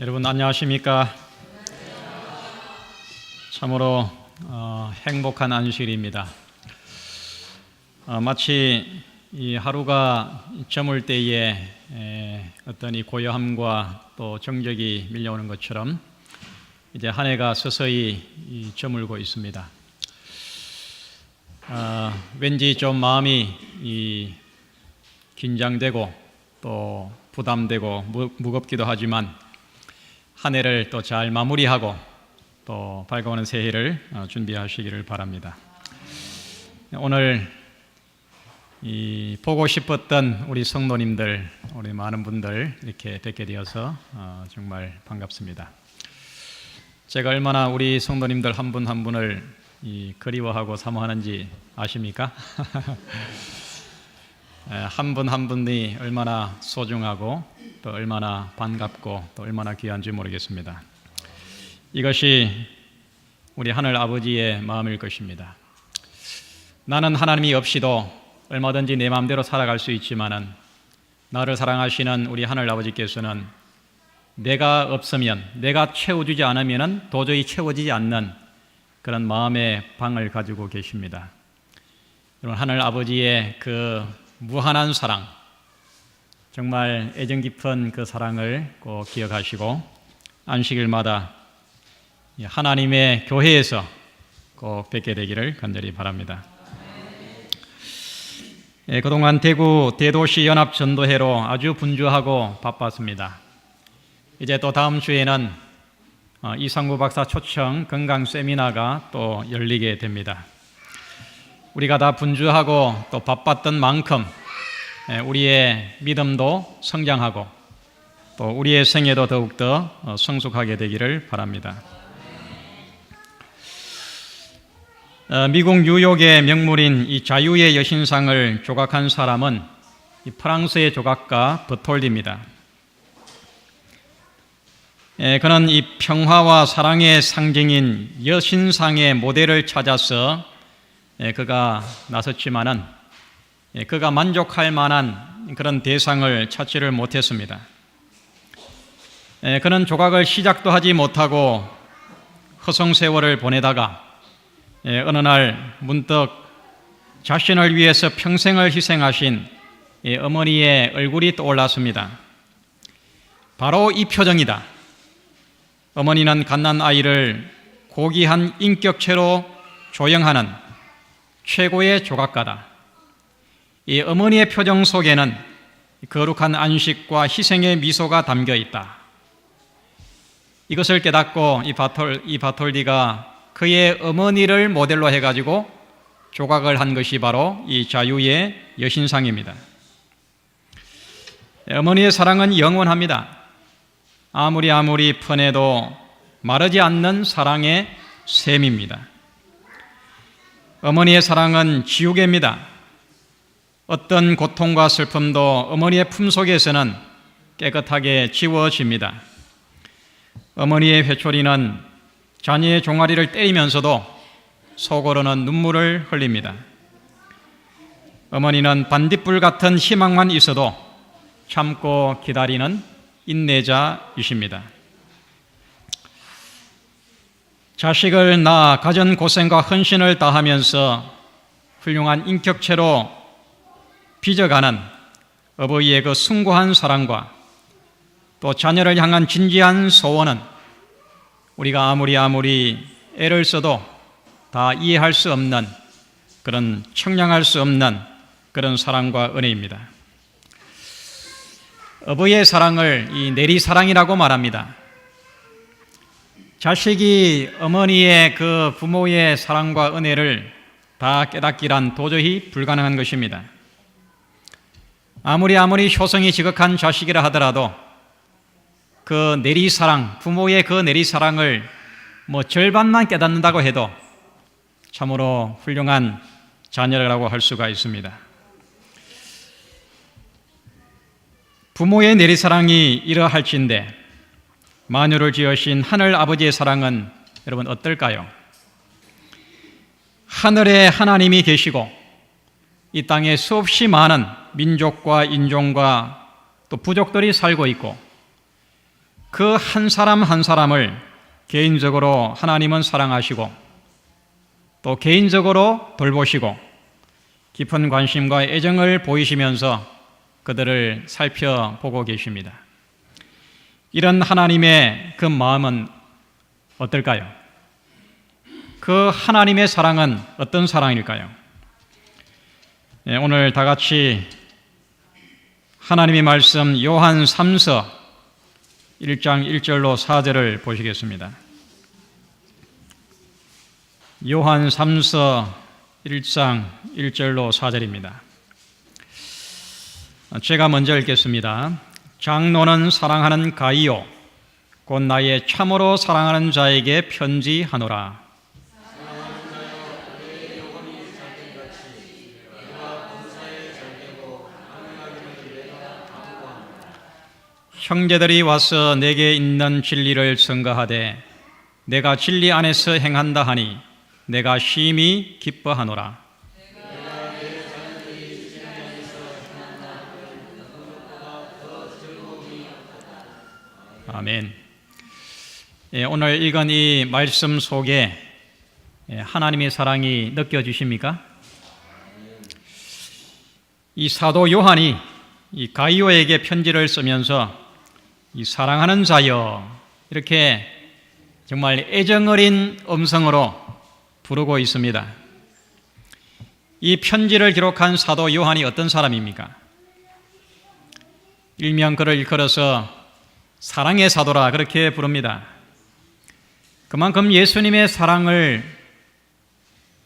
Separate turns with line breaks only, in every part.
여러분 안녕하십니까? 참으로 행복한 안식일입니다. 마치 이 하루가 저물 때에 어떤 이 고요함과 또 정적이 밀려오는 것처럼 이제 한 해가 서서히 저물고 있습니다. 왠지 좀 마음이 긴장되고 또 부담되고 무겁기도 하지만 한 해를 또 잘 마무리하고 또 밝아오는 새해를 준비하시기를 바랍니다. 오늘 보고 싶었던 우리 성도님들, 우리 많은 분들 이렇게 뵙게 되어서 정말 반갑습니다. 제가 얼마나 우리 성도님들 한 분 한 분을 그리워하고 사모하는지 아십니까? 한 분 한 분이 얼마나 소중하고 또 얼마나 반갑고 또 얼마나 귀한지 모르겠습니다. 이것이 우리 하늘 아버지의 마음일 것입니다. 나는 하나님이 없이도 얼마든지 내 마음대로 살아갈 수 있지만은 나를 사랑하시는 우리 하늘 아버지께서는 내가 없으면, 내가 채워주지 않으면 도저히 채워지지 않는 그런 마음의 방을 가지고 계십니다. 여러분, 하늘 아버지의 그 무한한 사랑, 정말 애정 깊은 그 사랑을 꼭 기억하시고 안식일마다 하나님의 교회에서 꼭 뵙게 되기를 간절히 바랍니다. 그동안 대구 대도시 연합 전도회로 아주 분주하고 바빴습니다. 이제 또 다음 주에는 이상구 박사 초청 건강 세미나가 또 열리게 됩니다. 우리가 다 분주하고 또 바빴던 만큼 우리의 믿음도 성장하고 또 우리의 생애도 더욱더 성숙하게 되기를 바랍니다. 미국 뉴욕의 명물인 이 자유의 여신상을 조각한 사람은 이 프랑스의 조각가 버톨디입니다. 그는 이 평화와 사랑의 상징인 여신상의 모델을 찾아서 그가 나섰지만은 그가 만족할 만한 그런 대상을 찾지를 못했습니다. 그는 조각을 시작도 하지 못하고 허송세월을 보내다가 어느 날 문득 자신을 위해서 평생을 희생하신 어머니의 얼굴이 떠올랐습니다. 바로 이 표정이다. 어머니는 갓난아이를 고귀한 인격체로 조형하는 최고의 조각가다. 이 어머니의 표정 속에는 거룩한 안식과 희생의 미소가 담겨 있다. 이것을 깨닫고 이 바톨디가 그의 어머니를 모델로 해가지고 조각을 한 것이 바로 이 자유의 여신상입니다. 어머니의 사랑은 영원합니다. 아무리 펀해도 마르지 않는 사랑의 샘입니다. 어머니의 사랑은 지우개입니다. 어떤 고통과 슬픔도 어머니의 품속에서는 깨끗하게 지워집니다. 어머니의 회초리는 자녀의 종아리를 때리면서도 속으로는 눈물을 흘립니다. 어머니는 반딧불 같은 희망만 있어도 참고 기다리는 인내자이십니다. 자식을 낳아 가진 고생과 헌신을 다하면서 훌륭한 인격체로 빚어가는 어버이의 그 숭고한 사랑과 또 자녀를 향한 진지한 소원은 우리가 아무리 애를 써도 다 이해할 수 없는 그런 청량할 수 없는 그런 사랑과 은혜입니다. 어버이의 사랑을 이 내리사랑이라고 말합니다. 자식이 어머니의 그 부모의 사랑과 은혜를 다 깨닫기란 도저히 불가능한 것입니다. 아무리 효성이 지극한 자식이라 하더라도 그 내리사랑, 부모의 그 내리사랑을 절반만 깨닫는다고 해도 참으로 훌륭한 자녀라고 할 수가 있습니다. 부모의 내리사랑이 이러할진데 만유를 지으신 하늘 아버지의 사랑은 여러분 어떨까요? 하늘에 하나님이 계시고 이 땅에 수없이 많은 민족과 인종과 또 부족들이 살고 있고 그 한 사람 한 사람을 개인적으로 하나님은 사랑하시고 또 개인적으로 돌보시고 깊은 관심과 애정을 보이시면서 그들을 살펴보고 계십니다. 이런 하나님의 그 마음은 어떨까요? 그 하나님의 사랑은 어떤 사랑일까요? 오늘 다 같이 하나님의 말씀 요한 3서 1장 1절로 4절을 보시겠습니다. 요한 3서 1장 1절로 4절입니다. 제가 먼저 읽겠습니다. 장로는 사랑하는 가이오 곧 나의 참으로 사랑하는 자에게 편지하노라. 형제들이 와서 내게 있는 진리를 증거하되 내가 진리 안에서 행한다 하니 내가 심히 기뻐하노라. 아멘. 오늘 읽은 이 말씀 속에 하나님의 사랑이 느껴지십니까? 이 사도 요한이 이 가이오에게 편지를 쓰면서 이 사랑하는 자여 이렇게 정말 애정 어린 음성으로 부르고 있습니다. 이 편지를 기록한 사도 요한이 어떤 사람입니까? 일명 그를 일컬어서 사랑의 사도라 그렇게 부릅니다. 그만큼 예수님의 사랑을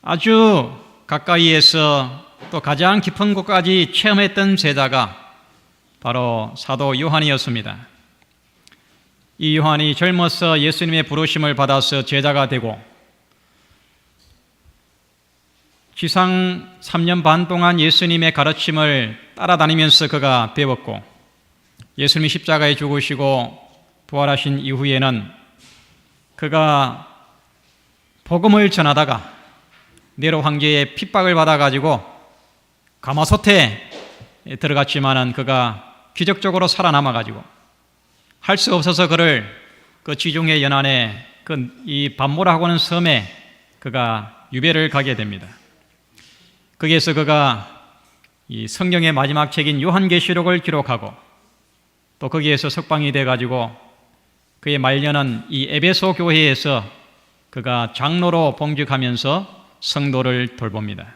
아주 가까이에서 또 가장 깊은 곳까지 체험했던 제자가 바로 사도 요한이었습니다. 이 요한이 젊어서 예수님의 부르심을 받아서 제자가 되고 지상 3년 반 동안 예수님의 가르침을 따라다니면서 그가 배웠고 예수님이 십자가에 죽으시고 부활하신 이후에는 그가 복음을 전하다가 네로 황제의 핍박을 받아가지고 가마솥에 들어갔지만은 그가 기적적으로 살아남아가지고 할 수 없어서 그를 그 지중해 연안에 이 반모라고 하는 섬에 그가 유배를 가게 됩니다. 거기에서 그가 이 성경의 마지막 책인 요한계시록을 기록하고 또 거기에서 석방이 돼가지고 그의 말년은 이 에베소 교회에서 그가 장로로 봉직하면서 성도를 돌봅니다.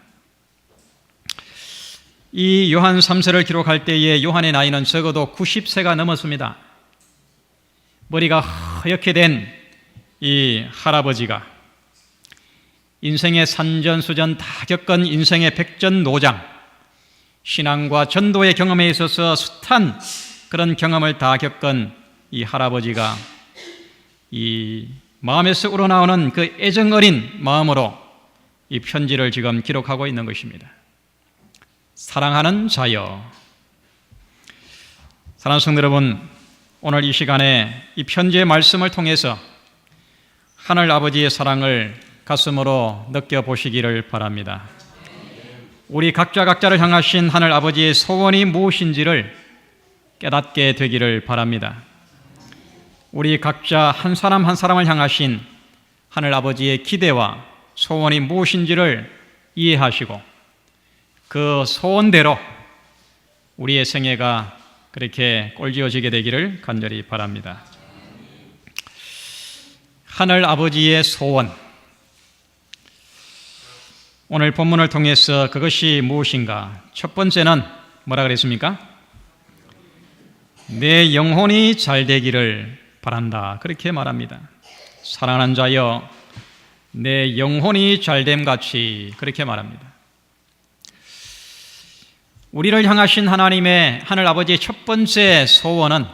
이 요한 3서를 기록할 때에 요한의 나이는 적어도 90세가 넘었습니다. 머리가 허옇게 된 이 할아버지가 인생의 산전수전 다 겪은 인생의 백전노장, 신앙과 전도의 경험에 있어서 숱한 그런 경험을 다 겪은 이 할아버지가 이 마음에서 우러나오는 그 애정 어린 마음으로 이 편지를 지금 기록하고 있는 것입니다. 사랑하는 자여. 사랑하는 성도 여러분, 오늘 이 시간에 이 편지의 말씀을 통해서 하늘 아버지의 사랑을 가슴으로 느껴보시기를 바랍니다. 우리 각자를 향하신 하늘 아버지의 소원이 무엇인지를 깨닫게 되기를 바랍니다. 우리 각자 한 사람 한 사람을 향하신 하늘 아버지의 기대와 소원이 무엇인지를 이해하시고 그 소원대로 우리의 생애가 그렇게 꼴지어지게 되기를 간절히 바랍니다. 하늘 아버지의 소원, 오늘 본문을 통해서 그것이 무엇인가? 첫 번째는 뭐라 그랬습니까? 내 영혼이 잘 되기를 바란다 그렇게 말합니다. 사랑하는 자여 내 영혼이 잘됨 같이 그렇게 말합니다. 우리를 향하신 하나님의 하늘 아버지의 첫 번째 소원은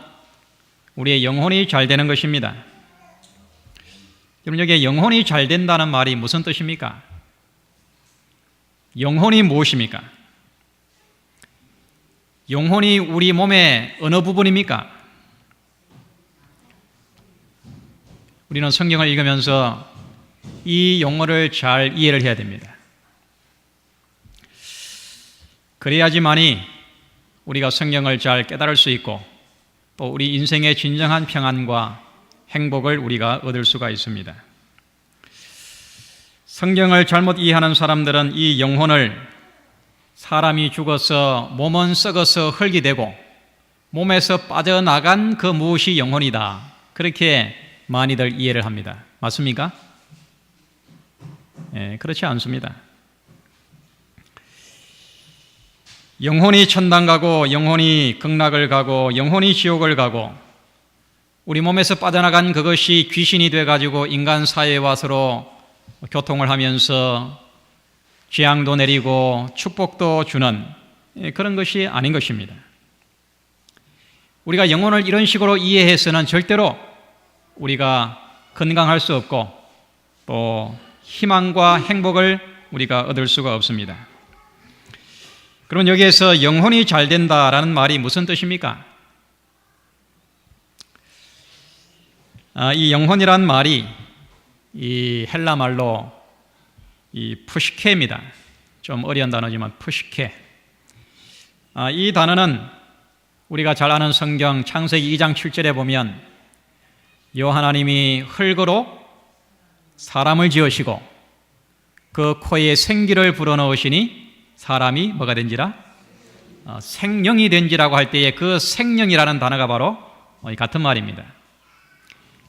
우리의 영혼이 잘 되는 것입니다. 여러분, 여기 영혼이 잘 된다는 말이 무슨 뜻입니까? 영혼이 무엇입니까? 영혼이 우리 몸의 어느 부분입니까? 우리는 성경을 읽으면서 이 용어를 잘 이해를 해야 됩니다. 그래야지만이 우리가 성경을 잘 깨달을 수 있고 또 우리 인생의 진정한 평안과 행복을 우리가 얻을 수가 있습니다. 성경을 잘못 이해하는 사람들은 이 영혼을 사람이 죽어서 몸은 썩어서 흙이 되고 몸에서 빠져나간 그 무엇이 영혼이다, 그렇게 많이들 이해를 합니다. 맞습니까? 그렇지 않습니다. 영혼이 천당 가고 영혼이 극락을 가고 영혼이 지옥을 가고 우리 몸에서 빠져나간 그것이 귀신이 돼가지고 인간 사회에 와서로 교통을 하면서 재앙도 내리고 축복도 주는 그런 것이 아닌 것입니다. 우리가 영혼을 이런 식으로 이해해서는 절대로 우리가 건강할 수 없고 또 희망과 행복을 우리가 얻을 수가 없습니다. 그럼 여기에서 영혼이 잘 된다라는 말이 무슨 뜻입니까? 이 영혼이란 말이 이 헬라 말로 이 푸시케입니다. 좀 어려운 단어지만 푸시케. 이 단어는 우리가 잘 아는 성경 창세기 2장 7절에 보면 하나님이 흙으로 사람을 지으시고 그 코에 생기를 불어넣으시니 사람이 뭐가 된지라? 생명이 된지라고 할 때에 그 생명이라는 단어가 바로 같은 말입니다.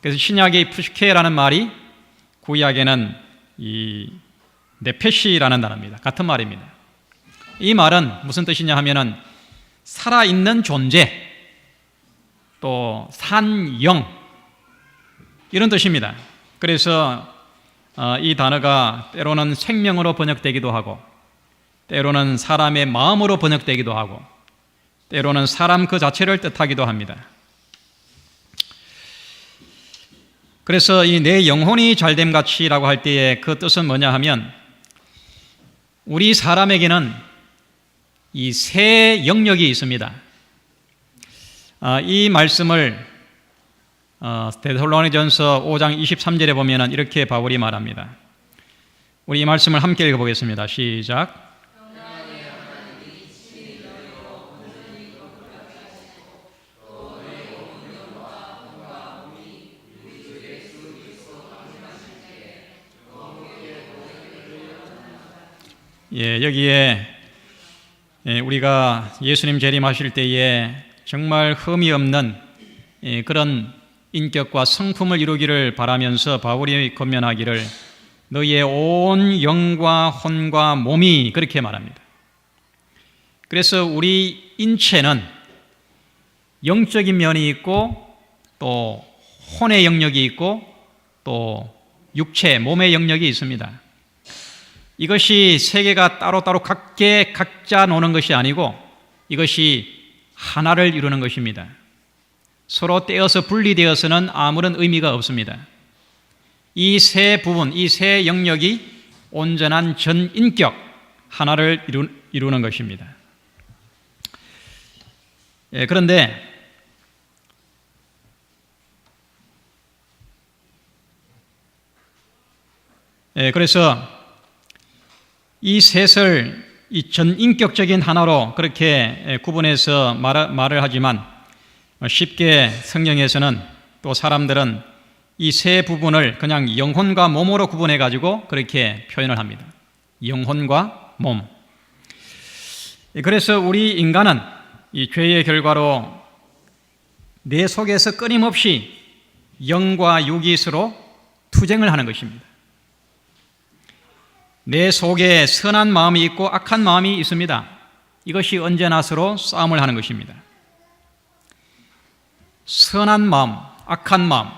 그래서 신약의 푸시케라는 말이 구약에는 이 네페시라는 단어입니다. 같은 말입니다. 이 말은 무슨 뜻이냐 하면은 살아있는 존재, 또 산 영, 이런 뜻입니다. 그래서 이 단어가 때로는 생명으로 번역되기도 하고 때로는 사람의 마음으로 번역되기도 하고 때로는 사람 그 자체를 뜻하기도 합니다. 그래서 이 내 영혼이 잘됨 같이라고 할 때의 그 뜻은 뭐냐 하면 우리 사람에게는 이 세 영역이 있습니다. 이 말씀을 데살로니가전서 5장 23절에 보면 이렇게 바울이 말합니다. 우리 이 말씀을 함께 읽어보겠습니다. 시작. 여기에 우리가 예수님 재림하실 때에 정말 흠이 없는 그런 인격과 성품을 이루기를 바라면서 바울이 권면하기를 너희의 온 영과 혼과 몸이, 그렇게 말합니다. 그래서 우리 인체는 영적인 면이 있고 또 혼의 영역이 있고 또 육체, 몸의 영역이 있습니다. 이것이 세 개가 따로따로 각자 노는 것이 아니고 이것이 하나를 이루는 것입니다. 서로 떼어서 분리되어서는 아무런 의미가 없습니다. 이 세 부분, 이 세 영역이 온전한 전인격 하나를 이루는 것입니다. 그런데 그래서 이 셋을 이 전인격적인 하나로 그렇게 구분해서 말을 하지만 쉽게 성경에서는 또 사람들은 이 세 부분을 그냥 영혼과 몸으로 구분해 가지고 그렇게 표현을 합니다. 영혼과 몸. 그래서 우리 인간은 이 죄의 결과로 내 속에서 끊임없이 영과 육이 서로 투쟁을 하는 것입니다. 내 속에 선한 마음이 있고 악한 마음이 있습니다. 이것이 언제나 서로 싸움을 하는 것입니다. 선한 마음, 악한 마음,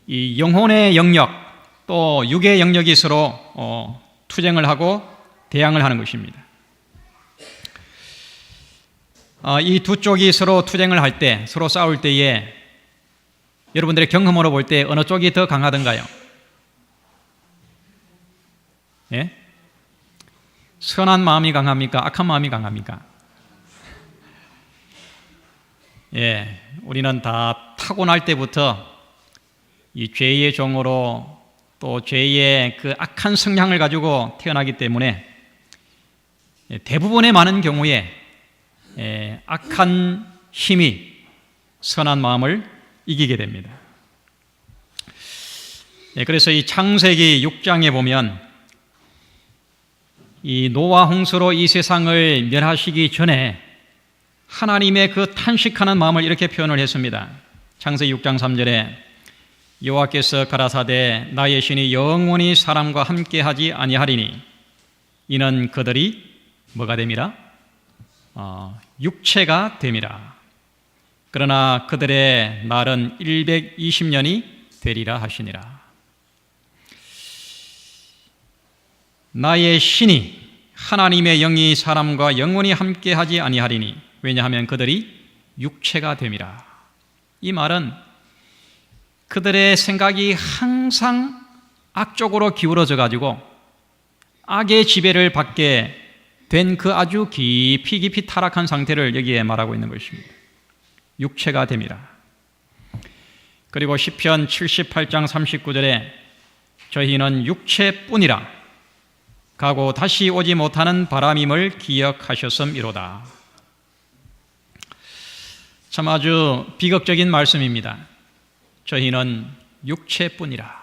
이 영혼의 영역 또 육의 영역이 서로 투쟁을 하고 대항을 하는 것입니다. 이 두 쪽이 서로 투쟁을 할 때, 서로 싸울 때에 여러분들의 경험으로 볼 때 어느 쪽이 더 강하던가요? 예? 선한 마음이 강합니까? 악한 마음이 강합니까? 우리는 다 타고날 때부터 이 죄의 종으로 또 죄의 그 악한 성향을 가지고 태어나기 때문에 대부분의 많은 경우에 악한 힘이 선한 마음을 이기게 됩니다. 그래서 이 창세기 6장에 보면 이 노아 홍수로 이 세상을 멸하시기 전에 하나님의 그 탄식하는 마음을 이렇게 표현을 했습니다. 창세기 6장 3절에 여호와께서 가라사대 나의 신이 영원히 사람과 함께하지 아니하리니 이는 그들이 뭐가 됨이라? 육체가 됨이라. 그러나 그들의 날은 120년이 되리라 하시니라. 나의 신이 하나님의 영이 사람과 영원히 함께하지 아니하리니 왜냐하면 그들이 육체가 됨이라. 이 말은 그들의 생각이 항상 악쪽으로 기울어져 가지고 악의 지배를 받게 된 그 아주 깊이 타락한 상태를 여기에 말하고 있는 것입니다. 육체가 됨이라. 그리고 시편 78장 39절에 저희는 육체뿐이라 가고 다시 오지 못하는 바람임을 기억하셨음이로다. 참 아주 비극적인 말씀입니다. 저희는 육체뿐이라.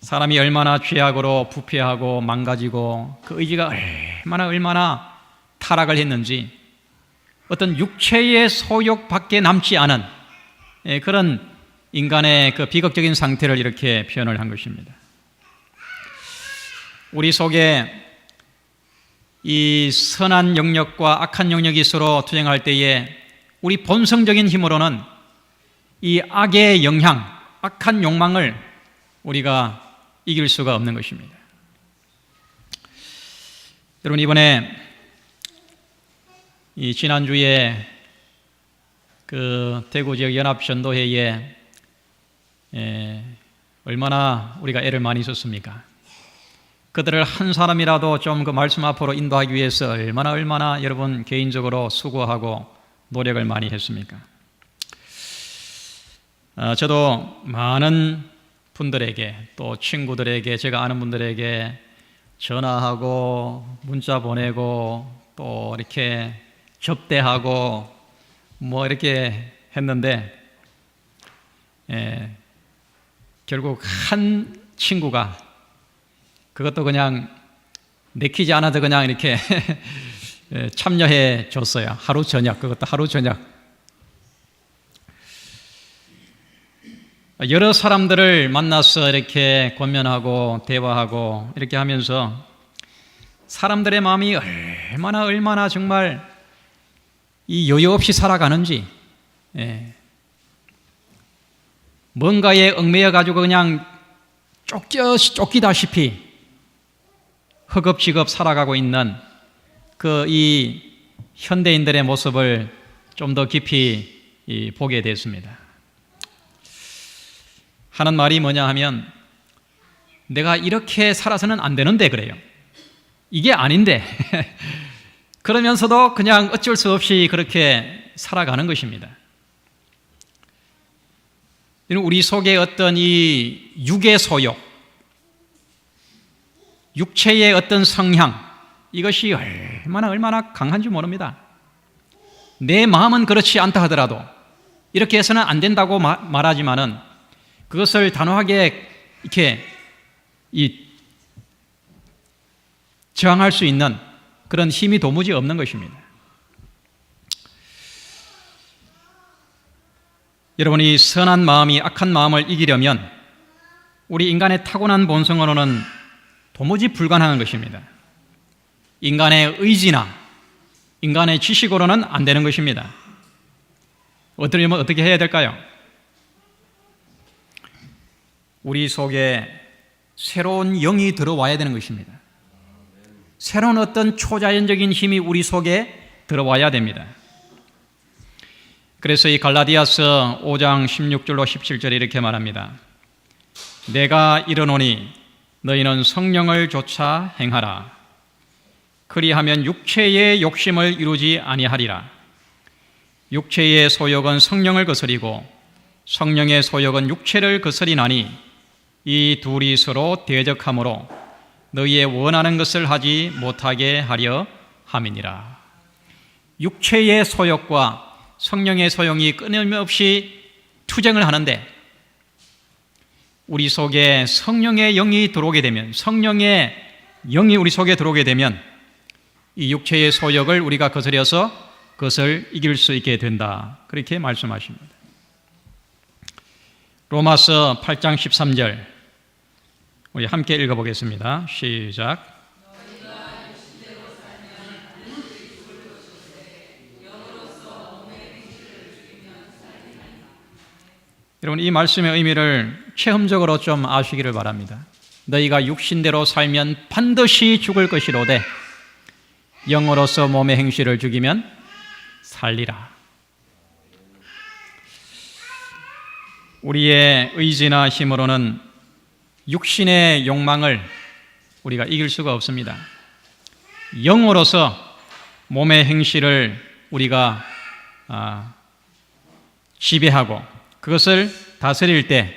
사람이 얼마나 죄악으로 부패하고 망가지고 그 의지가 얼마나 타락을 했는지 어떤 육체의 소욕밖에 남지 않은 그런 인간의 그 비극적인 상태를 이렇게 표현을 한 것입니다. 우리 속에 이 선한 영역과 악한 영역이 서로 투쟁할 때에 우리 본성적인 힘으로는 이 악의 영향, 악한 욕망을 우리가 이길 수가 없는 것입니다. 여러분, 이번에 이 지난주에 그 대구 지역 연합 전도회에 얼마나 우리가 애를 많이 썼습니까? 그들을 한 사람이라도 좀 그 말씀 앞으로 인도하기 위해서 얼마나 여러분 개인적으로 수고하고 노력을 많이 했습니까? 저도 많은 분들에게 또 친구들에게 제가 아는 분들에게 전화하고 문자 보내고 또 이렇게 접대하고 뭐 이렇게 했는데 결국 한 친구가 그것도 그냥 내키지 않아도 그냥 이렇게 참여해 줬어요. 하루 저녁, 그것도 하루 저녁. 여러 사람들을 만나서 이렇게 권면하고 대화하고 이렇게 하면서 사람들의 마음이 얼마나 정말 이 여유 없이 살아가는지, 뭔가에 얽매여 가지고 그냥 쫓기다시피 허겁지겁 살아가고 있는 그 이 현대인들의 모습을 좀 더 깊이 보게 됐습니다. 하는 말이 뭐냐 하면 내가 이렇게 살아서는 안 되는데 그래요. 이게 아닌데 그러면서도 그냥 어쩔 수 없이 그렇게 살아가는 것입니다. 우리 속에 어떤 이 육의 소욕, 육체의 어떤 성향, 이것이 얼마나 강한지 모릅니다. 내 마음은 그렇지 않다 하더라도 이렇게 해서는 안 된다고 말하지만은 그것을 단호하게 이렇게 저항할 수 있는 그런 힘이 도무지 없는 것입니다. 여러분이 선한 마음이 악한 마음을 이기려면 우리 인간의 타고난 본성으로는 도무지 불가능한 것입니다. 인간의 의지나 인간의 지식으로는 안 되는 것입니다. 어떻게 해야 될까요? 우리 속에 새로운 영이 들어와야 되는 것입니다. 새로운 어떤 초자연적인 힘이 우리 속에 들어와야 됩니다. 그래서 이 갈라디아서 5장 16절로 17절에 이렇게 말합니다. 내가 이르노니 너희는 성령을 좇아 행하라. 그리하면 육체의 욕심을 이루지 아니하리라. 육체의 소욕은 성령을 거스리고 성령의 소욕은 육체를 거스리나니 이 둘이 서로 대적하므로 너희의 원하는 것을 하지 못하게 하려 함이니라. 육체의 소욕과 성령의 소용이 끊임없이 투쟁을 하는데, 우리 속에 성령의 영이 들어오게 되면, 성령의 영이 우리 속에 들어오게 되면 이 육체의 소욕을 우리가 거스려서 그것을 이길 수 있게 된다, 그렇게 말씀하십니다. 로마서 8장 13절 우리 함께 읽어보겠습니다. 시작. 여러분, 이 말씀의 의미를 체험적으로 좀 아시기를 바랍니다. 너희가 육신대로 살면 반드시 죽을 것이로되 영으로서 몸의 행실을 죽이면 살리라. 우리의 의지나 힘으로는 육신의 욕망을 우리가 이길 수가 없습니다. 영으로서 몸의 행실을 우리가 지배하고 그것을 다스릴 때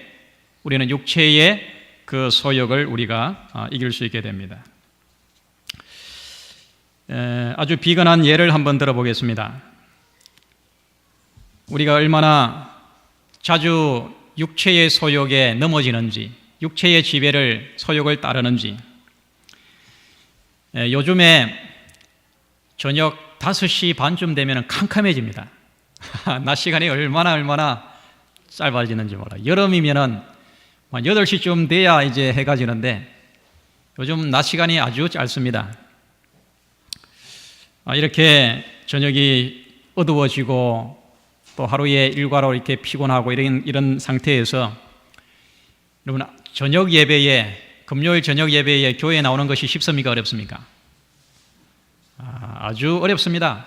우리는 육체의 그 소욕을 우리가 이길 수 있게 됩니다. 아주 비근한 예를 한번 들어보겠습니다. 우리가 얼마나 자주 육체의 소욕에 넘어지는지, 육체의 지배를, 소욕을 따르는지. 요즘에 저녁 5시 반쯤 되면 캄캄해집니다. 낮 시간이 얼마나 짧아지는지 몰라. 여름이면은 8시쯤 돼야 이제 해가 지는데 요즘 낮 시간이 아주 짧습니다. 이렇게 저녁이 어두워지고 또 하루의 일과로 이렇게 피곤하고 이런 상태에서 여러분, 저녁 예배에, 금요일 저녁 예배에 교회에 나오는 것이 쉽습니까? 어렵습니까? 아주 어렵습니다.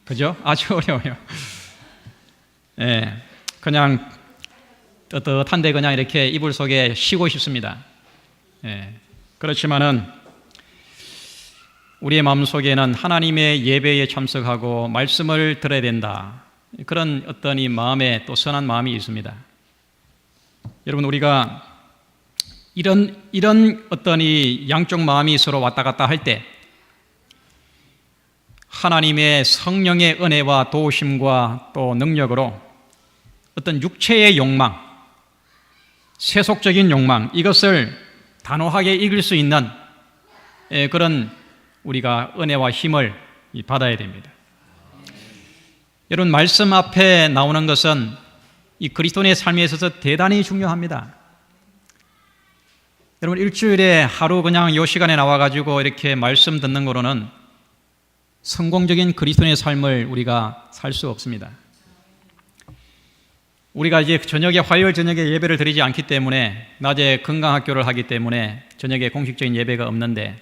그죠? 아주 어려워요. 예, 그냥 떳떳한데 그냥 이렇게 이불 속에 쉬고 싶습니다. 예, 그렇지만은 우리의 마음속에는 하나님의 예배에 참석하고 말씀을 들어야 된다, 그런 어떤 이 마음에 또 선한 마음이 있습니다. 여러분, 우리가 이런 어떤 이 양쪽 마음이 서로 왔다 갔다 할 때 하나님의 성령의 은혜와 도우심과 또 능력으로 어떤 육체의 욕망, 세속적인 욕망, 이것을 단호하게 이길 수 있는 그런 우리가 은혜와 힘을 받아야 됩니다. 여러분, 말씀 앞에 나오는 것은 이 그리스도인의 삶에 있어서 대단히 중요합니다. 여러분, 일주일에 하루 그냥 이 시간에 나와가지고 이렇게 말씀 듣는 거로는 성공적인 그리스도인의 삶을 우리가 살 수 없습니다. 우리가 이제 화요일 저녁에 예배를 드리지 않기 때문에, 낮에 건강학교를 하기 때문에 저녁에 공식적인 예배가 없는데,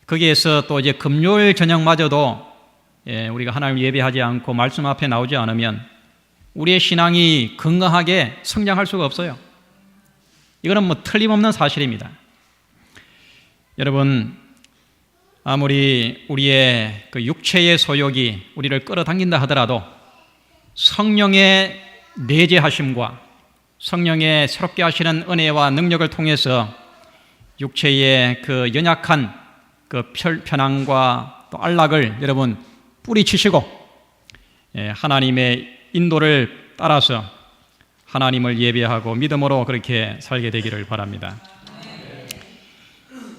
거기에서 또 이제 금요일 저녁마저도 우리가 하나님 예배하지 않고 말씀 앞에 나오지 않으면 우리의 신앙이 건강하게 성장할 수가 없어요. 이거는 틀림없는 사실입니다. 여러분, 아무리 우리의 그 육체의 소욕이 우리를 끌어당긴다 하더라도 성령의 내재하심과 성령의 새롭게 하시는 은혜와 능력을 통해서 육체의 그 연약한 그 편함과 또 안락을 여러분 뿌리치시고 하나님의 인도를 따라서 하나님을 예배하고 믿음으로 그렇게 살게 되기를 바랍니다.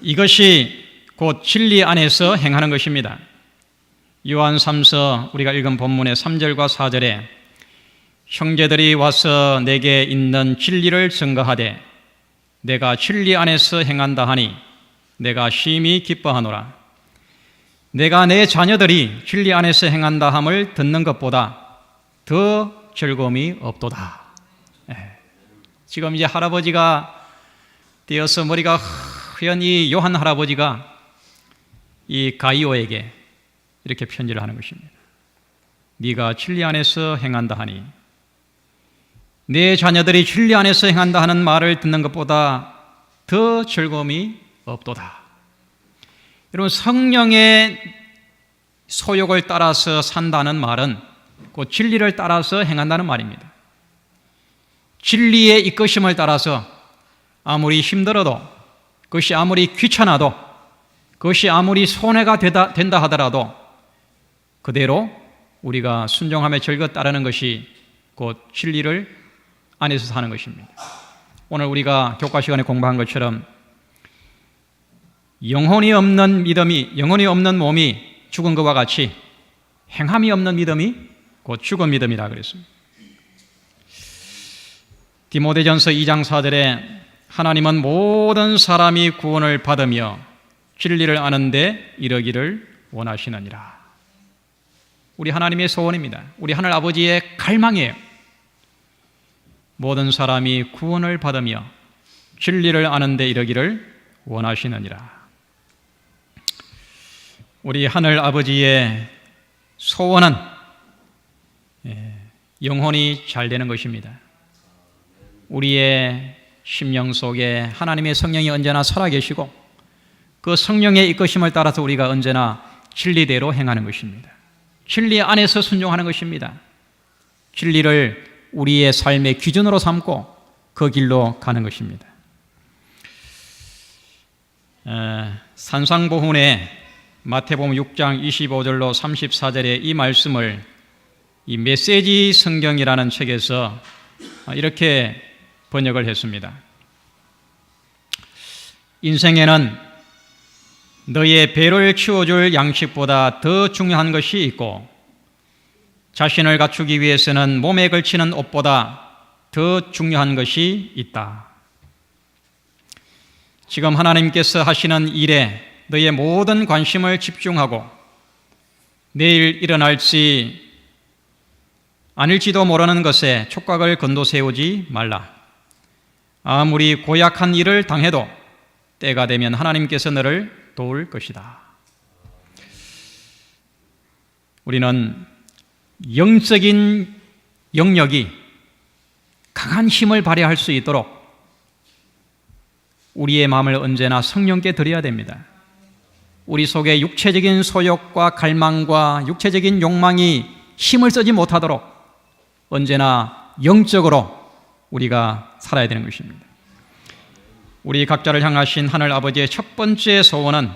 이것이 곧 진리 안에서 행하는 것입니다. 요한 3서 우리가 읽은 본문의 3절과 4절에 형제들이 와서 내게 있는 진리를 증거하되 내가 진리 안에서 행한다 하니 내가 심히 기뻐하노라. 내가 내 자녀들이 진리 안에서 행한다 함을 듣는 것보다 더 즐거움이 없도다. 지금 이제 할아버지가 되어서 머리가 허연 이 요한 할아버지가 이 가이오에게 이렇게 편지를 하는 것입니다. 네가 진리 안에서 행한다 하니, 내 자녀들이 진리 안에서 행한다 하는 말을 듣는 것보다 더 즐거움이 없도다. 여러분, 성령의 소욕을 따라서 산다는 말은 그 진리를 따라서 행한다는 말입니다. 진리의 이끄심을 따라서 아무리 힘들어도, 그것이 아무리 귀찮아도, 그것이 아무리 손해가 된다 하더라도 그대로 우리가 순종하며 즐겨 따르는 것이 곧 진리를 안에서 사는 것입니다. 오늘 우리가 교과 시간에 공부한 것처럼 영혼이 없는 믿음이, 영혼이 없는 몸이 죽은 것과 같이 행함이 없는 믿음이 곧 죽은 믿음이라 그랬습니다. 디모데전서 2장 4절에 하나님은 모든 사람이 구원을 받으며 진리를 아는데 이르기를 원하시느니라. 우리 하나님의 소원입니다. 우리 하늘 아버지의 갈망이에요. 모든 사람이 구원을 받으며 진리를 아는데 이르기를 원하시느니라. 우리 하늘 아버지의 소원은 영혼이 잘 되는 것입니다. 우리의 심령 속에 하나님의 성령이 언제나 살아계시고 그 성령의 이끄심을 따라서 우리가 언제나 진리대로 행하는 것입니다. 진리 안에서 순종하는 것입니다. 진리를 우리의 삶의 기준으로 삼고 그 길로 가는 것입니다. 산상보훈의 마태복음 6장 25절로 34절의 이 말씀을 이 메시지 성경이라는 책에서 이렇게 번역을 했습니다. 인생에는 너의 배를 키워줄 양식보다 더 중요한 것이 있고 자신을 갖추기 위해서는 몸에 걸치는 옷보다 더 중요한 것이 있다. 지금 하나님께서 하시는 일에 너의 모든 관심을 집중하고 내일 일어날지 아닐지도 모르는 것에 촉각을 곤두세우지 말라. 아무리 고약한 일을 당해도 때가 되면 하나님께서 너를 도울 것이다. 우리는 영적인 영역이 강한 힘을 발휘할 수 있도록 우리의 마음을 언제나 성령께 드려야 됩니다. 우리 속에 육체적인 소욕과 갈망과 육체적인 욕망이 힘을 쓰지 못하도록 언제나 영적으로 우리가 살아야 되는 것입니다. 우리 각자를 향하신 하늘 아버지의 첫 번째 소원은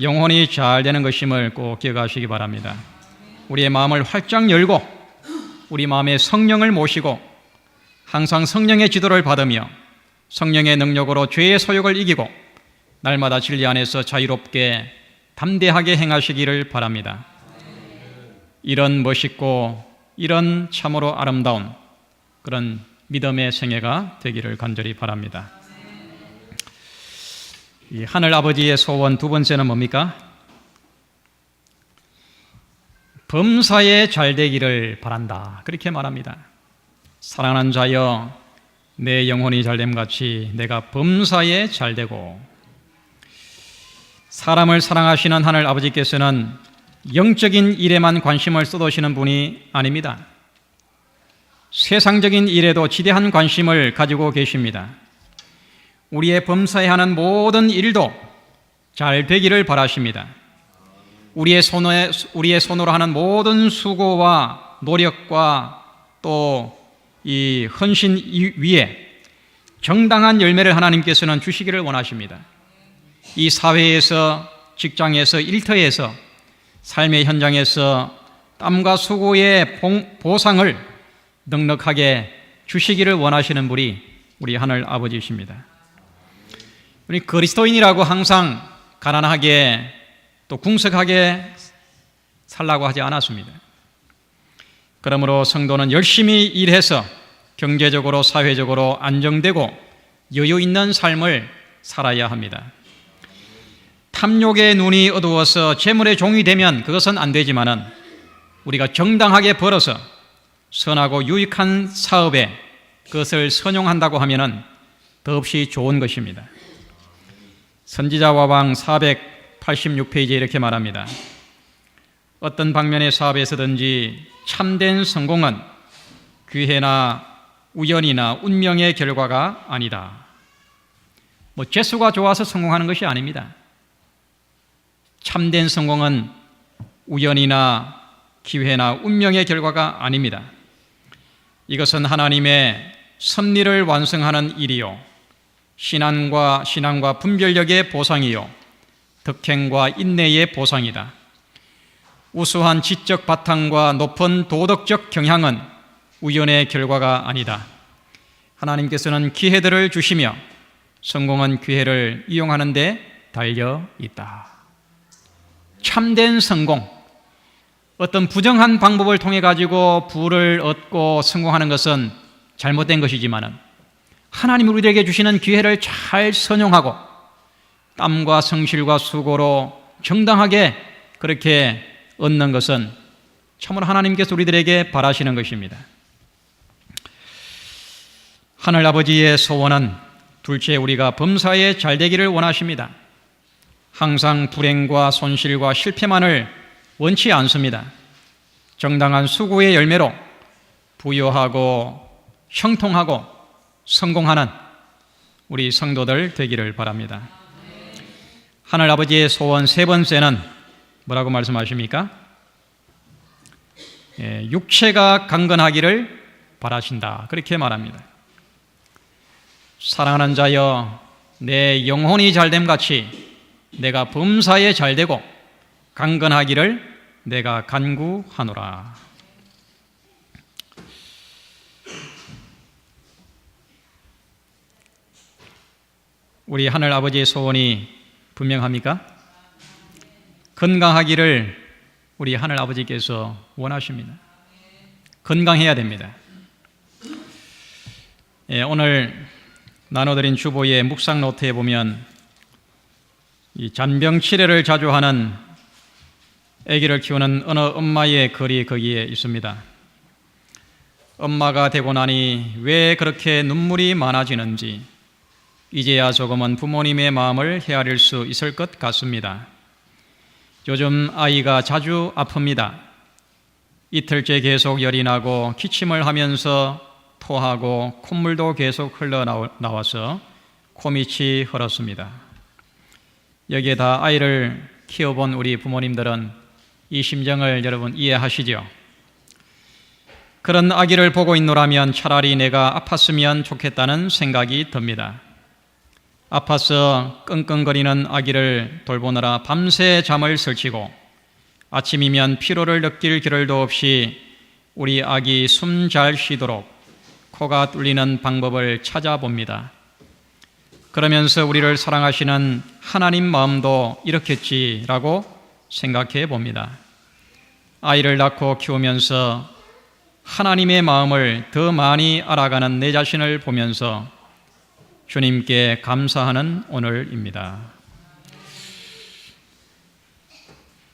영혼이 잘 되는 것임을 꼭 기억하시기 바랍니다. 우리의 마음을 활짝 열고 우리 마음에 성령을 모시고 항상 성령의 지도를 받으며 성령의 능력으로 죄의 소욕을 이기고 날마다 진리 안에서 자유롭게 담대하게 행하시기를 바랍니다. 이런 멋있고 이런 참으로 아름다운 그런 믿음의 생애가 되기를 간절히 바랍니다. 이 하늘 아버지의 소원 두 번째는 뭡니까? 범사에 잘 되기를 바란다. 그렇게 말합니다. 사랑하는 자여, 내 영혼이 잘됨 같이 내가 범사에 잘 되고. 사람을 사랑하시는 하늘 아버지께서는 영적인 일에만 관심을 쏟으시는 분이 아닙니다. 세상적인 일에도 지대한 관심을 가지고 계십니다. 우리의 범사에 하는 모든 일도 잘 되기를 바라십니다. 우리의 손으로 하는 모든 수고와 노력과 또 이 헌신 위에 정당한 열매를 하나님께서는 주시기를 원하십니다. 이 사회에서, 직장에서, 일터에서, 삶의 현장에서 땀과 수고의 보상을 넉넉하게 주시기를 원하시는 분이 우리 하늘 아버지이십니다. 우리 그리스도인이라고 항상 가난하게 또 궁색하게 살라고 하지 않았습니다. 그러므로 성도는 열심히 일해서 경제적으로 사회적으로 안정되고 여유 있는 삶을 살아야 합니다. 탐욕의 눈이 어두워서 재물의 종이 되면 그것은 안 되지만은 우리가 정당하게 벌어서 선하고 유익한 사업에 그것을 선용한다고 하면은 더없이 좋은 것입니다. 선지자 와방 486페이지에 이렇게 말합니다. 어떤 방면의 사업에서든지 참된 성공은 기회나 우연이나 운명의 결과가 아니다. 재수가 좋아서 성공하는 것이 아닙니다. 참된 성공은 우연이나 기회나 운명의 결과가 아닙니다. 이것은 하나님의 섭리를 완성하는 일이요, 신앙과 분별력의 보상이요, 덕행과 인내의 보상이다. 우수한 지적 바탕과 높은 도덕적 경향은 우연의 결과가 아니다. 하나님께서는 기회들을 주시며 성공은 기회를 이용하는 데 달려 있다. 참된 성공, 어떤 부정한 방법을 통해 가지고 부를 얻고 성공하는 것은 잘못된 것이지만 하나님이 우리에게 주시는 기회를 잘 선용하고 땀과 성실과 수고로 정당하게 그렇게 얻는 것은 참으로 하나님께서 우리들에게 바라시는 것입니다. 하늘아버지의 소원은 둘째, 우리가 범사에 잘되기를 원하십니다. 항상 불행과 손실과 실패만을 원치 않습니다. 정당한 수고의 열매로 부유하고 형통하고 성공하는 우리 성도들 되기를 바랍니다. 하늘아버지의 소원 세 번째는 뭐라고 말씀하십니까? 육체가 강건하기를 바라신다. 그렇게 말합니다. 사랑하는 자여, 내 영혼이 잘됨 같이 내가 범사에 잘되고 강건하기를 내가 간구하노라. 우리 하늘 아버지의 소원이 분명합니까? 건강하기를 우리 하늘 아버지께서 원하십니다. 건강해야 됩니다. 오늘 나눠드린 주보의 묵상 노트에 보면 이 잔병 치레를 자주 하는 아기를 키우는 어느 엄마의 글이 거기에 있습니다. 엄마가 되고 나니 왜 그렇게 눈물이 많아지는지 이제야 조금은 부모님의 마음을 헤아릴 수 있을 것 같습니다. 요즘 아이가 자주 아픕니다. 이틀째 계속 열이 나고 기침을 하면서 토하고 콧물도 계속 흘러나와서 코밑이 헐었습니다. 여기에다 아이를 키워본 우리 부모님들은 이 심정을 여러분 이해하시죠? 그런 아기를 보고 있노라면 차라리 내가 아팠으면 좋겠다는 생각이 듭니다. 아파서 끙끙거리는 아기를 돌보느라 밤새 잠을 설치고 아침이면 피로를 느낄 겨를도 없이 우리 아기 숨 잘 쉬도록 코가 뚫리는 방법을 찾아봅니다. 그러면서 우리를 사랑하시는 하나님 마음도 이렇겠지라고 생각해 봅니다. 아이를 낳고 키우면서 하나님의 마음을 더 많이 알아가는 내 자신을 보면서 주님께 감사하는 오늘입니다.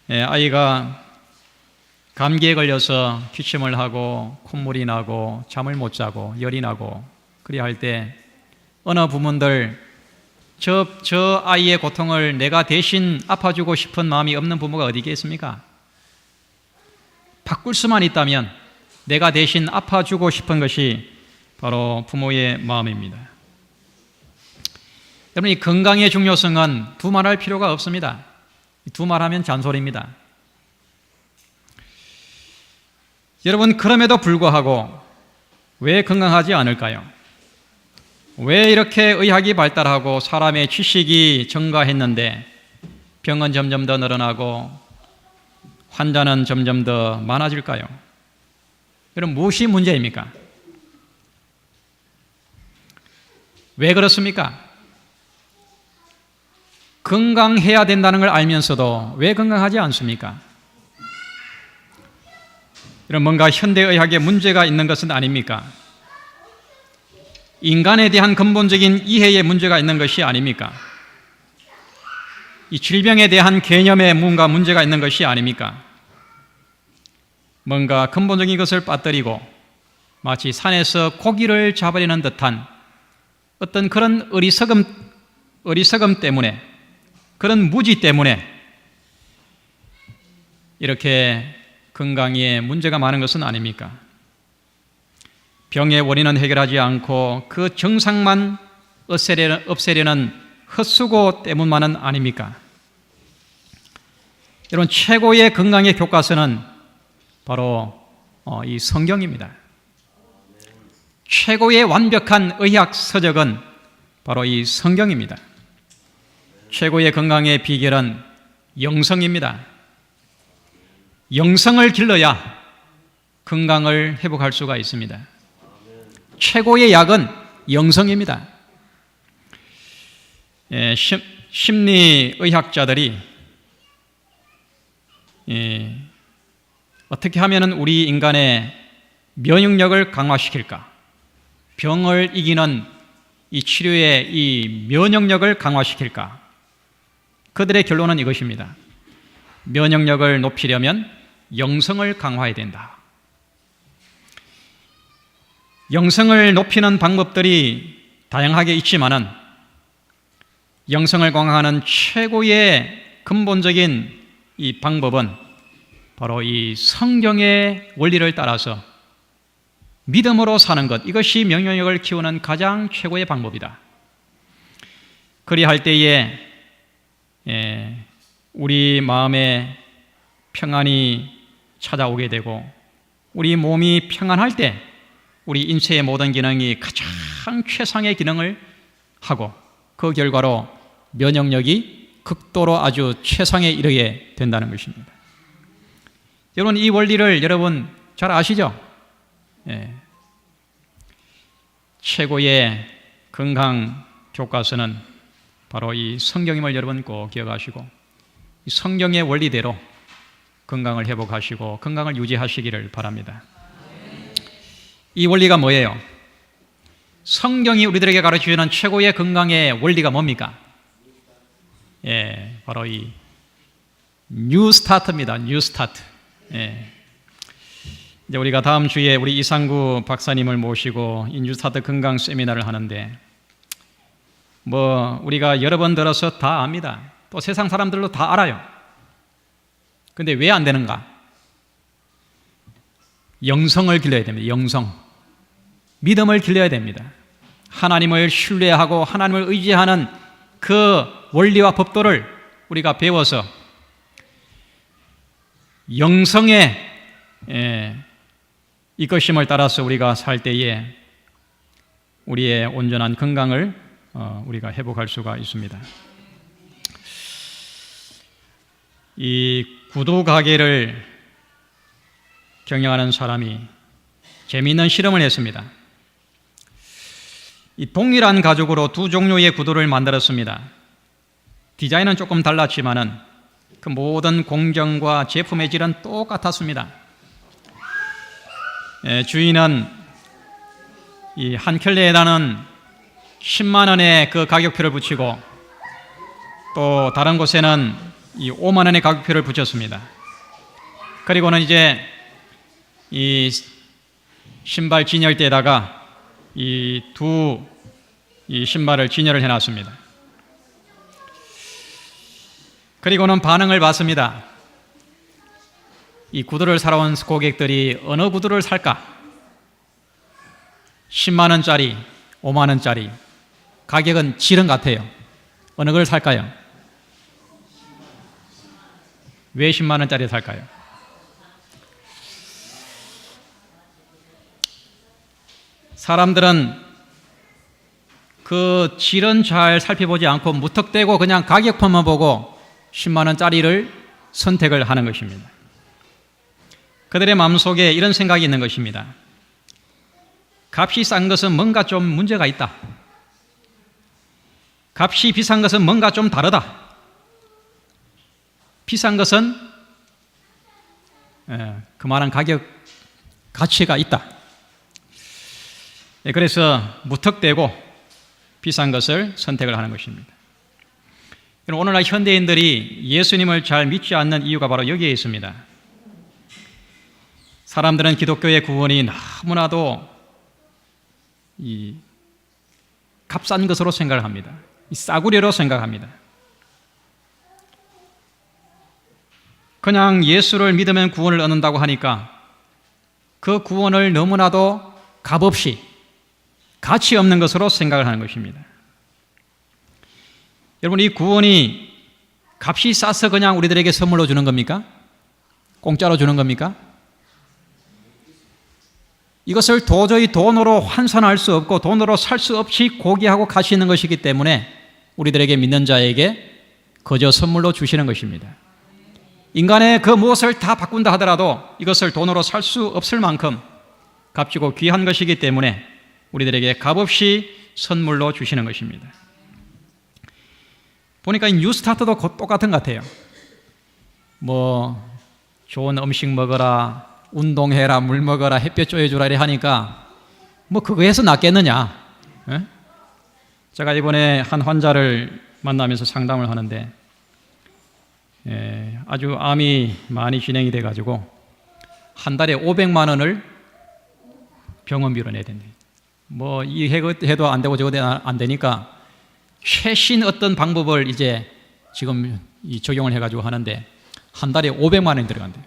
아이가 감기에 걸려서 기침을 하고 콧물이 나고 잠을 못 자고 열이 나고 그리 할 때 어느 부모들 저 아이의 고통을 내가 대신 아파주고 싶은 마음이 없는 부모가 어디 있겠습니까? 바꿀 수만 있다면 내가 대신 아파주고 싶은 것이 바로 부모의 마음입니다. 여러분, 이 건강의 중요성은 두말할 필요가 없습니다. 두말하면 잔소리입니다. 여러분, 그럼에도 불구하고 왜 건강하지 않을까요? 왜 이렇게 의학이 발달하고 사람의 지식이 증가했는데 병은 점점 더 늘어나고 환자는 점점 더 많아질까요? 여러분, 무엇이 문제입니까? 왜 그렇습니까? 건강해야 된다는 걸 알면서도 왜 건강하지 않습니까? 이런 뭔가 현대의학에 문제가 있는 것은 아닙니까? 인간에 대한 근본적인 이해에 문제가 있는 것이 아닙니까? 이 질병에 대한 개념에 뭔가 문제가 있는 것이 아닙니까? 뭔가 근본적인 것을 빠뜨리고 마치 산에서 고기를 잡으려는 듯한 어떤 그런 어리석음 때문에, 그런 무지 때문에 이렇게 건강에 문제가 많은 것은 아닙니까? 병의 원인은 해결하지 않고 그 증상만 없애려는 헛수고 때문만은 아닙니까? 여러분, 최고의 건강의 교과서는 바로 이 성경입니다. 최고의 완벽한 의학 서적은 바로 이 성경입니다. 최고의 건강의 비결은 영성입니다. 영성을 길러야 건강을 회복할 수가 있습니다. 최고의 약은 영성입니다. 심리의학자들이 어떻게 하면 우리 인간의 면역력을 강화시킬까? 병을 이기는 이 치료의 이 면역력을 강화시킬까? 그들의 결론은 이것입니다. 면역력을 높이려면 영성을 강화해야 된다. 영성을 높이는 방법들이 다양하게 있지만은 영성을 강화하는 최고의 근본적인 이 방법은 바로 이 성경의 원리를 따라서 믿음으로 사는 것, 이것이 면역력을 키우는 가장 최고의 방법이다. 그리할 때에 우리 마음에 평안이 찾아오게 되고 우리 몸이 평안할 때 우리 인체의 모든 기능이 가장 최상의 기능을 하고 그 결과로 면역력이 극도로 아주 최상에 이르게 된다는 것입니다. 여러분, 이 원리를 여러분 잘 아시죠? 최고의 건강 교과서는 바로 이 성경임을 여러분 꼭 기억하시고 이 성경의 원리대로 건강을 회복하시고 건강을 유지하시기를 바랍니다. 이 원리가 뭐예요? 성경이 우리들에게 가르쳐주는 최고의 건강의 원리가 뭡니까? 바로 이 뉴 스타트입니다. 뉴 스타트. 이제 우리가 다음 주에 우리 이상구 박사님을 모시고 이 뉴 스타트 건강 세미나를 하는데 우리가 여러 번 들어서 다 압니다. 또 세상 사람들도 다 알아요. 근데 왜 안 되는가? 영성을 길러야 됩니다. 영성. 믿음을 길러야 됩니다. 하나님을 신뢰하고 하나님을 의지하는 그 원리와 법도를 우리가 배워서 영성의 이것임을 따라서 우리가 살 때에 우리의 온전한 건강을 우리가 회복할 수가 있습니다. 이 구두 가게를 경영하는 사람이 재미있는 실험을 했습니다. 이 동일한 가죽으로 두 종류의 구두를 만들었습니다. 디자인은 조금 달랐지만은 그 모든 공정과 제품의 질은 똑같았습니다. 주인은 이 한 켤레에다는 10만 원의 그 가격표를 붙이고 또 다른 곳에는 이 5만 원의 가격표를 붙였습니다. 그리고는 이제 이 신발 진열대에다가 이 신발을 진열을 해놨습니다. 그리고는 반응을 봤습니다. 이 구두를 사러 온 고객들이 어느 구두를 살까? 10만 원짜리, 5만 원짜리. 가격은 질은 같아요. 어느 걸 살까요? 왜 10만 원짜리 살까요? 사람들은 그 질은 잘 살펴보지 않고 무턱대고 그냥 가격표만 보고 10만 원짜리를 선택을 하는 것입니다. 그들의 마음속에 이런 생각이 있는 것입니다. 값이 싼 것은 뭔가 좀 문제가 있다. 값이 비싼 것은 뭔가 좀 다르다. 비싼 것은 그만한 가격 가치가 있다. 그래서 무턱대고 비싼 것을 선택을 하는 것입니다. 오늘날 현대인들이 예수님을 잘 믿지 않는 이유가 바로 여기에 있습니다. 사람들은 기독교의 구원이 너무나도 이 값싼 것으로 생각을 합니다. 이 싸구려로 생각합니다. 그냥 예수를 믿으면 구원을 얻는다고 하니까 그 구원을 너무나도 값없이 가치 없는 것으로 생각을 하는 것입니다. 여러분, 이 구원이 값이 싸서 그냥 우리들에게 선물로 주는 겁니까? 공짜로 주는 겁니까? 이것을 도저히 돈으로 환산할 수 없고 돈으로 살 수 없이 고귀하고 가치 있는 것이기 때문에 우리들에게 믿는 자에게 거저 선물로 주시는 것입니다. 인간의 그 무엇을 다 바꾼다 하더라도 이것을 돈으로 살 수 없을 만큼 값지고 귀한 것이기 때문에 우리들에게 값없이 선물로 주시는 것입니다. 보니까 이 뉴스타트도 똑같은 것 같아요. 뭐 좋은 음식 먹어라, 운동해라, 물 먹어라, 햇볕 쬐어주라 이래 하니까 뭐 그거에서 낫겠느냐. 에? 제가 이번에 한 환자를 만나면서 상담을 하는데 아주 암이 많이 진행이 돼가지고 한 달에 500만 원을 병원비로 내야 된대. 뭐 이 해도 안 되고 저거 안 되니까 최신 어떤 방법을 이제 지금 적용을 해가지고 하는데 한 달에 500만 원이 들어간대요.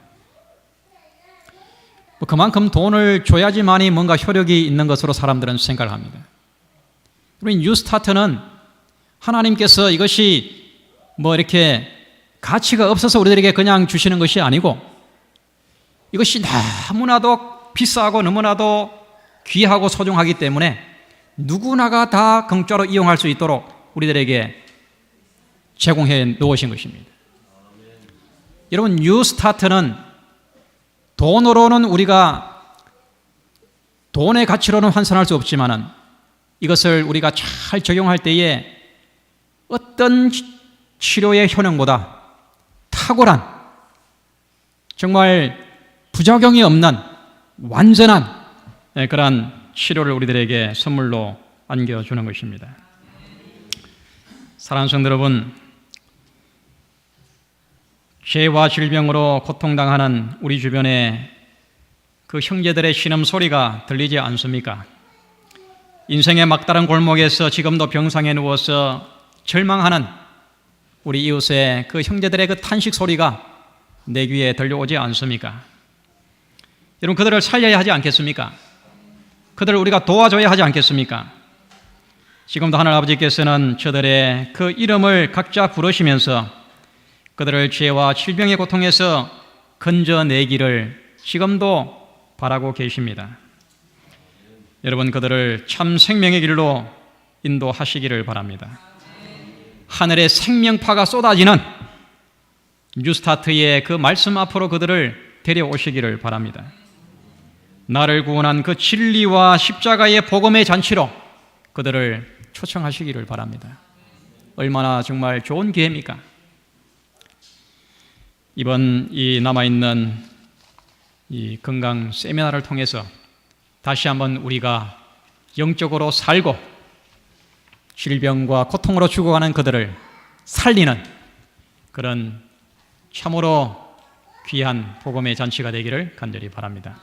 뭐 그만큼 돈을 줘야지만이 뭔가 효력이 있는 것으로 사람들은 생각을 합니다. 우리 뉴스타트는 하나님께서 이것이 뭐 이렇게 가치가 없어서 우리들에게 그냥 주시는 것이 아니고 이것이 너무나도 비싸고 너무나도 귀하고 소중하기 때문에 누구나가 다 공짜로 이용할 수 있도록 우리들에게 제공해 놓으신 것입니다. 여러분, 뉴스타트는 돈으로는 우리가 돈의 가치로는 환산할 수 없지만은 이것을 우리가 잘 적용할 때에 어떤 치료의 효능보다 탁월한 정말 부작용이 없는 완전한 그러한 치료를 우리들에게 선물로 안겨주는 것입니다. 사랑하는 성도 여러분, 죄와 질병으로 고통당하는 우리 주변에 그 형제들의 신음소리가 들리지 않습니까? 인생의 막다른 골목에서 지금도 병상에 누워서 절망하는 우리 이웃의 그 형제들의 그 탄식 소리가 내 귀에 들려오지 않습니까? 여러분, 그들을 살려야 하지 않겠습니까? 그들을 우리가 도와줘야 하지 않겠습니까? 지금도 하늘 아버지께서는 저들의 그 이름을 각자 부르시면서 그들을 죄와 질병의 고통에서 건져내기를 지금도 바라고 계십니다. 여러분, 그들을 참 생명의 길로 인도하시기를 바랍니다. 하늘의 생명파가 쏟아지는 뉴스타트의 그 말씀 앞으로 그들을 데려오시기를 바랍니다. 나를 구원한 그 진리와 십자가의 복음의 잔치로 그들을 초청하시기를 바랍니다. 얼마나 정말 좋은 기회입니까? 이번 이 남아있는 이 건강 세미나를 통해서 다시 한번 우리가 영적으로 살고 질병과 고통으로 죽어가는 그들을 살리는 그런 참으로 귀한 복음의 잔치가 되기를 간절히 바랍니다.